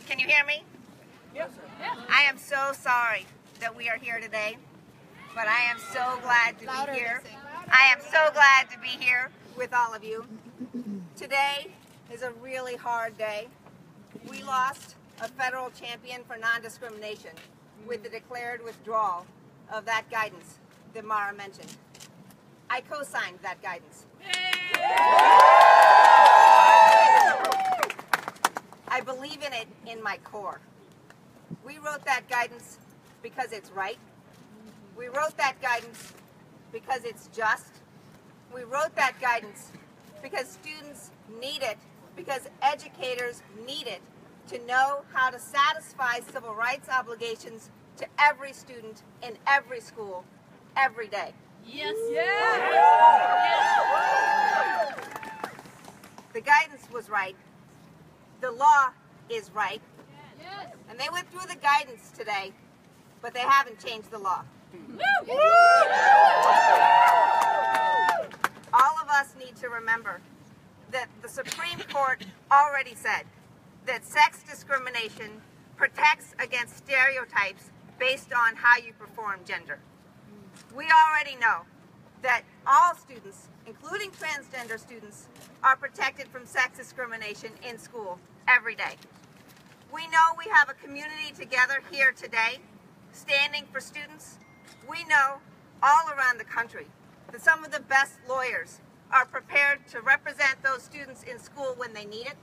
Can you hear me? Yes. I am so sorry that we are here today, but I am so glad to be here. I am so glad to be here with all of you. Today is a really hard day. We lost a federal champion for non-discrimination with the declared withdrawal of that guidance that Mara mentioned. I co-signed that guidance. I believe in it in my core. We wrote that guidance because it's right. We wrote that guidance because it's just. We wrote that guidance because students need it, because educators need it to know how to satisfy civil rights obligations to every student in every school, every day. Yes. Yes. The guidance was right. The law is right. Yes. And they went through the guidance today, but they haven't changed the law. All of us need to remember that the Supreme Court already said that sex discrimination protects against stereotypes based on how you perform gender. We already know that all students, including transgender students, are protected from sex discrimination in school every day. We know we have a community together here today, standing for students. We know all around the country that some of the best lawyers are prepared to represent those students in school when they need it.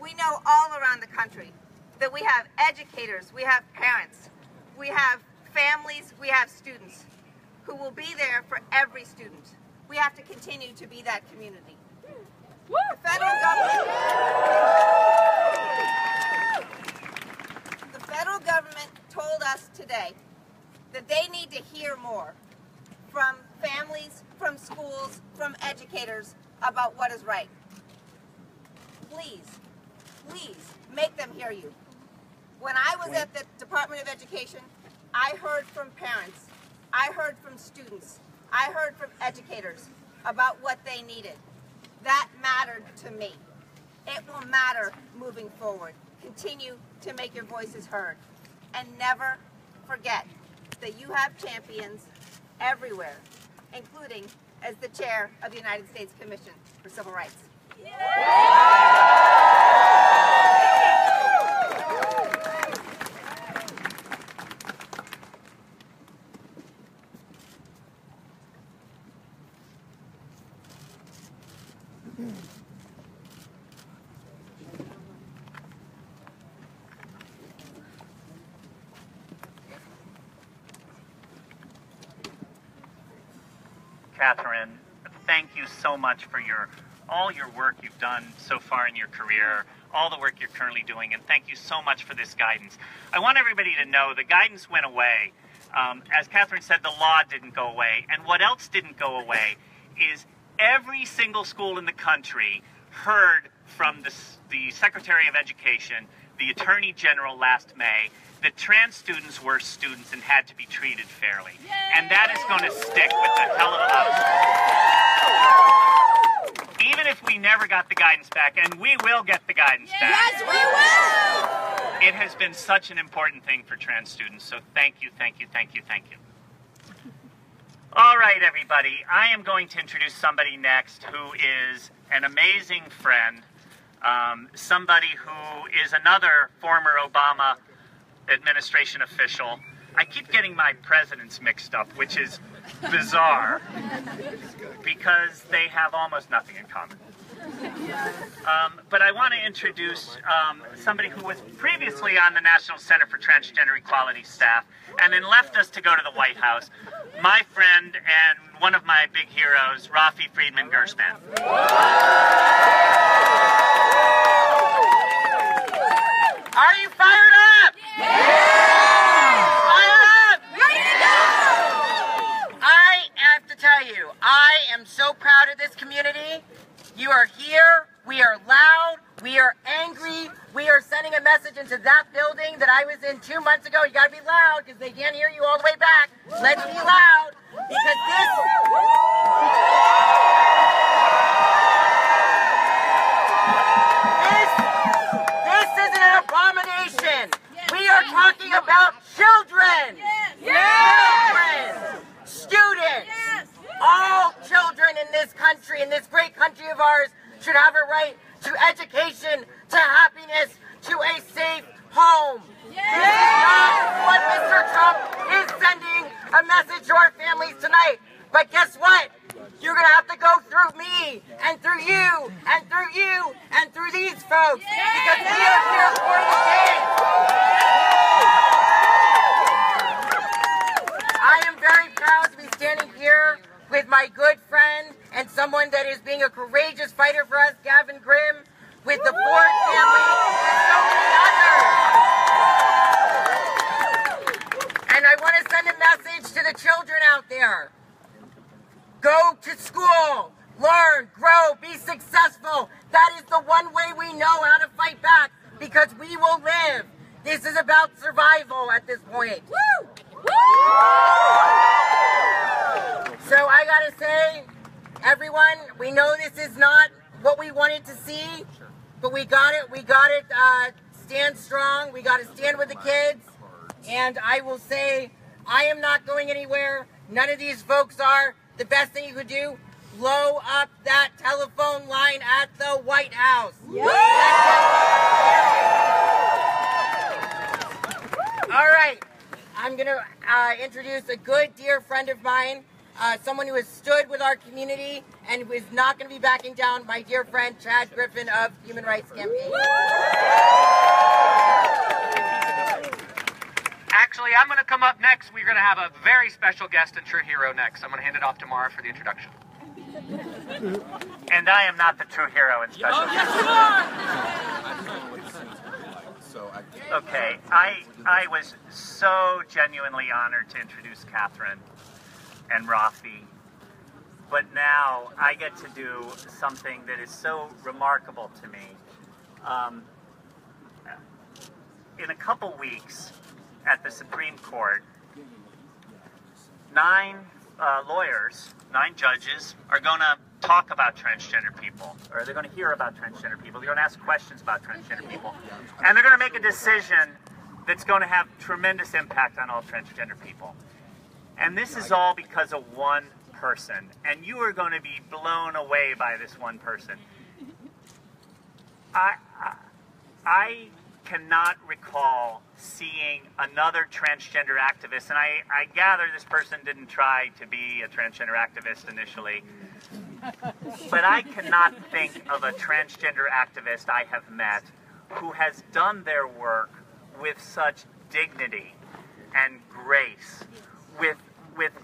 We know all around the country that we have educators, we have parents, we have families, we have students who will be there for every student. We have to continue to be that community. The federal government told us today that they need to hear more from families, from schools, from educators about what is right. Please, please make them hear you. When I was at the Department of Education, I heard from parents, I heard from students, I heard from educators about what they needed. That mattered to me. It will matter moving forward. Continue to make your voices heard. And never forget that you have champions everywhere, including as the chair of the United States Commission for Civil Rights. Catherine, thank you so much for all your work you've done so far in your career, all the work you're currently doing, and thank you so much for this guidance. I want everybody to know the guidance went away. As Catherine said, the law didn't go away, and what else didn't go away is every single school in the country heard from the Secretary of Education, the Attorney General last May, that trans students were students and had to be treated fairly. Yay! And that is going to stick with a hell of a lot of schools. Even if we never got the guidance back, and we will get the guidance back. Yes, we will! It has been such an important thing for trans students, so thank you, thank you, thank you, thank you. All right, everybody, I am going to introduce somebody next who is an amazing friend, somebody who is another former Obama administration official. I keep getting my presidents mixed up, which is bizarre because they have almost nothing in common. But I want to introduce somebody who was previously on the National Center for Transgender Equality staff and then left us to go to the White House. My friend and one of my big heroes, Rafi Friedman Gershman. Are you fired up? Fired up? Ready to go! I have to tell you, I am so proud of this community. You are here. We are loud. We are angry. We are sending a message into that building that I was in 2 months ago. You got to be loud because they can't hear you all the way back. Let's be loud because this isn't an Obama dedication to happiness, to a safe home. This is not what Mr. Trump is sending a message to our families tonight. But guess what? You're going to have to go through me, and through you, and through you, and through these folks, because we are here for the kids. I am very proud to be standing here with my good friend and someone that is being a courageous fighter for us, Gavin Grimm, with the Ford family, and so many others. And I want to send a message to the children out there. Go to school, learn, grow, be successful. That is the one way we know how to fight back, because we will live. This is about survival at this point. Woo! So I gotta say, everyone, we know this is not what we wanted to see, but we got it, stand strong, we gotta stand with the kids, and I will say, I am not going anywhere, none of these folks are. The best thing you could do, blow up that telephone line at the White House. Yeah. All right, I'm going to introduce a good dear friend of mine, someone who has stood with our community and who is not going to be backing down, my dear friend Chad Griffin of Human Rights Campaign. Actually, I'm going to come up next. We're going to have a very special guest and true hero next. I'm going to hand it off to Mara for the introduction. And I am not the true hero and special guest. Yes, you are! Okay, I was so genuinely honored to introduce Catherine and Rafi, but now I get to do something that is so remarkable to me. In a couple weeks at the Supreme Court, 9 lawyers, 9 judges are going to talk about transgender people, or they're going to hear about transgender people. They're going to ask questions about transgender people, and they're going to make a decision that's going to have tremendous impact on all transgender people. And this is all because of one person, and you are going to be blown away by this one person. I cannot recall seeing another transgender activist, and I gather this person didn't try to be a transgender activist initially, but I cannot think of a transgender activist I have met who has done their work with such dignity and grace, with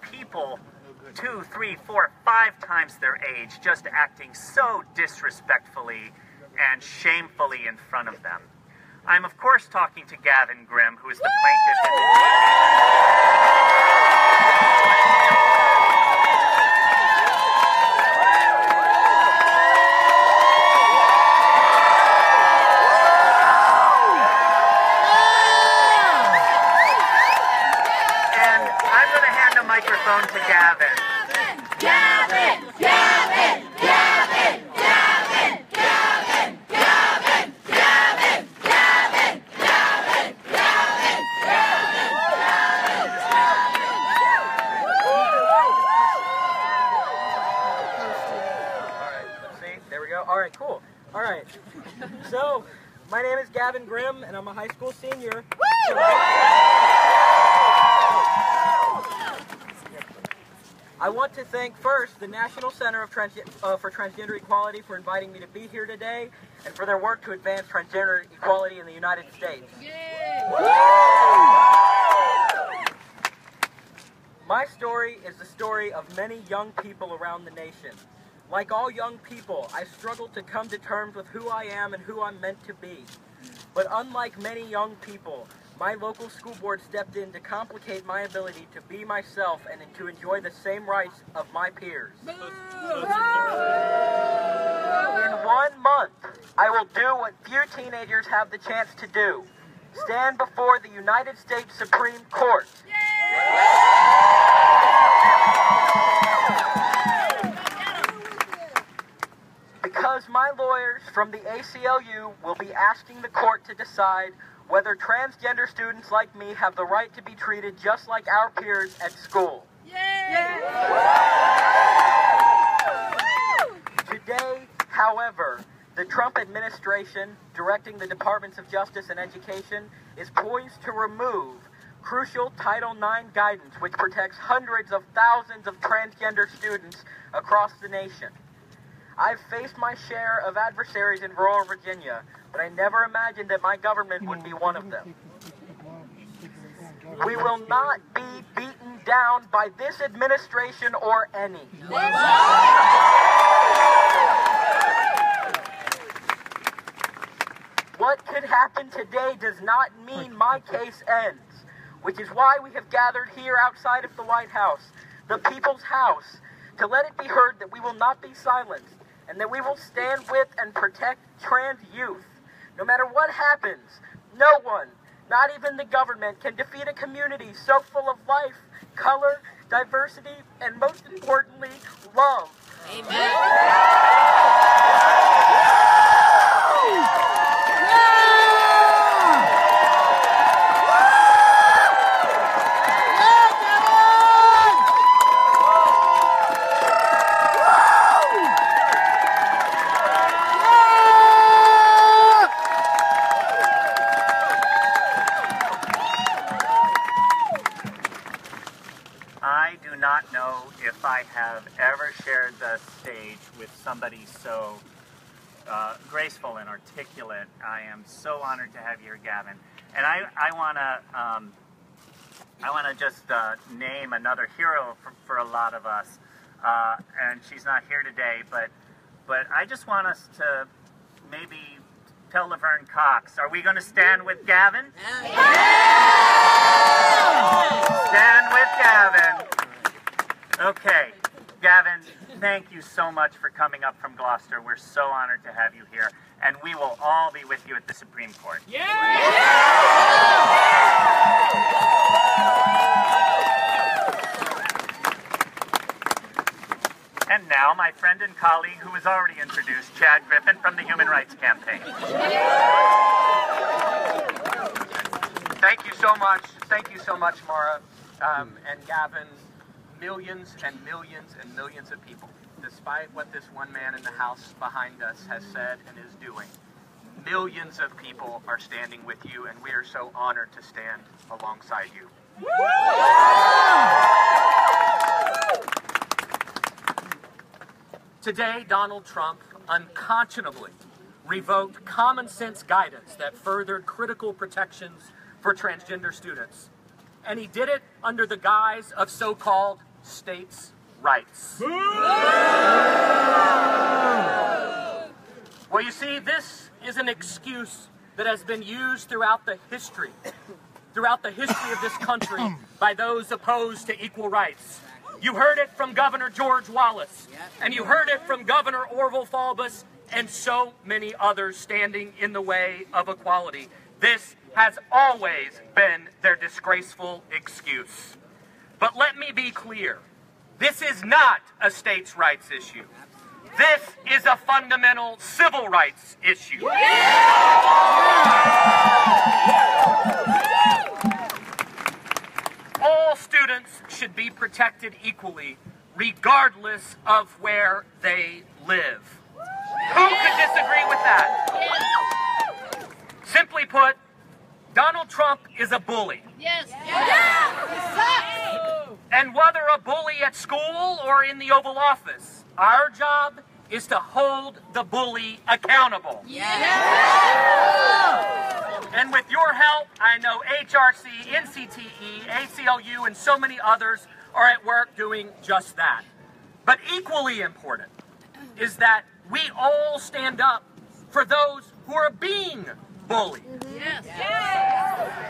people 2, 3, 4, 5 times their age just acting so disrespectfully and shamefully in front of them. I'm, of course, talking to Gavin Grimm, who is the plaintiff in the And I'm going to hand the microphone to Gavin. Gavin! Gavin! Gavin! Gavin! Gavin! Gavin! Gavin! Gavin! Gavin! Gavin! See, there we go. All right, cool. All right. So, my name is Gavin Grimm, and I'm a high school senior. I want to thank first the National Center for Transgender Equality for inviting me to be here today, and for their work to advance transgender equality in the United States. My story is the story of many young people around the nation. Like all young people, I struggled to come to terms with who I am and who I'm meant to be. But unlike many young people, my local school board stepped in to complicate my ability to be myself and to enjoy the same rights of my peers. In 1 month, I will do what few teenagers have the chance to do: stand before the United States Supreme Court. Because my lawyers from the ACLU will be asking the court to decide whether transgender students like me have the right to be treated just like our peers at school. Today, however, the the Trump administration, directing the Departments of Justice and Education, is poised to remove crucial Title IX guidance which protects hundreds of thousands of transgender students across the nation. I've faced my share of adversaries in rural Virginia, but I never imagined that my government would be one of them. We will not be beaten down by this administration or any. What could happen today does not mean my case ends, which is why we have gathered here outside of the White House, the people's house, to let it be heard that we will not be silenced, and that we will stand with and protect trans youth. No matter what happens, no one, not even the government, can defeat a community so full of life, color, diversity, and most importantly, love. I do not know if I have ever shared the stage with somebody so graceful and articulate. I am so honored to have you here, Gavin. And I want to just name another hero for a lot of us. And she's not here today, but I just want us to maybe tell Laverne Cox, are we going to stand with Gavin? Stand with Gavin. Okay, Gavin, thank you so much for coming up from Gloucester. We're so honored to have you here, and we will all be with you at the Supreme Court. And now, my friend and colleague who was already introduced, Chad Griffin from the Human Rights Campaign. Thank you so much. Thank you so much, Mara. And Gavin, millions and millions and millions of people, despite what this one man in the house behind us has said and is doing, millions of people are standing with you, and we are so honored to stand alongside you. Today, Donald Trump unconscionably revoked common sense guidance that furthered critical protections for transgender students. And he did it under the guise of so-called states' rights. Well, you see, this is an excuse that has been used throughout the history of this country by those opposed to equal rights. You heard it from Governor George Wallace, and you heard it from Governor Orville Faubus, and so many others standing in the way of equality. This has always been their disgraceful excuse. But let me be clear, this is not a states' rights issue. This is a fundamental civil rights issue. All students should be protected equally, regardless of where they live. Who could disagree with that? Simply put, Donald Trump is a bully. And whether a bully at school or in the Oval Office, our job is to hold the bully accountable. And with your help, I know HRC, NCTE, ACLU, and so many others are at work doing just that. But equally important is that we all stand up for those who are being bullied.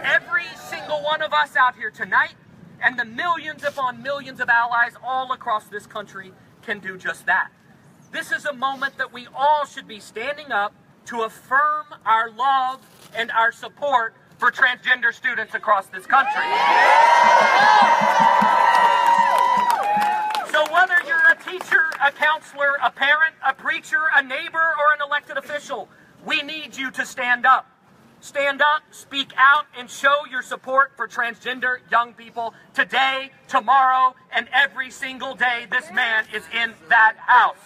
Every single one of us out here tonight, and the millions upon millions of allies all across this country, can do just that. This is a moment that we all should be standing up to affirm our love and our support for transgender students across this country. So whether you're a teacher, a counselor, a parent, a preacher, a neighbor, or an elected official, we need you to stand up. Stand up, speak out, and show your support for transgender young people today, tomorrow, and every single day this man is in that house.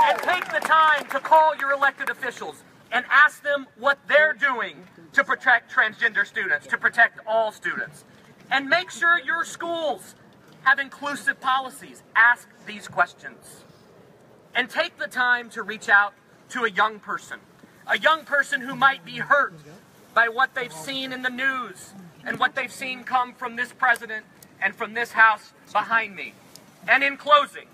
And take the time to call your elected officials and ask them what they're doing to protect transgender students, to protect all students. And make sure your schools have inclusive policies. Ask these questions. And take the time to reach out to a young person who might be hurt by what they've seen in the news and what they've seen come from this president and from this house behind me. And in closing,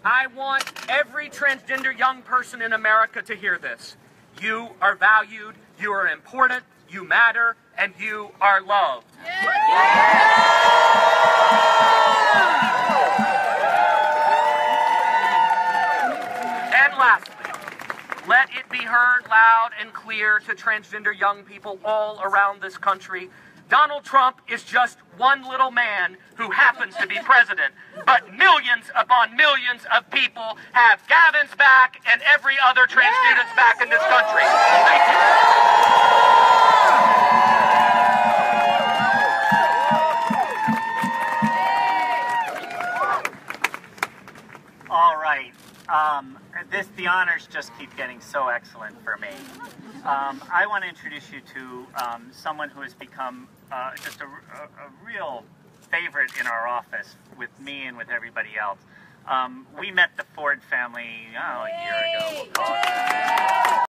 I want every transgender young person in America to hear this. You are valued, you are important, you matter, and you are loved. And lastly, let it be heard loud and clear to transgender young people all around this country. Donald Trump is just one little man who happens to be president, but millions upon millions of people have Gavin's back and every other trans student's back in this country. Thank you. All right. The honors just keep getting so excellent for me. I want to introduce you to someone who has become just a real favorite in our office with me and with everybody else. We met the Ford family a year ago. We'll call it that.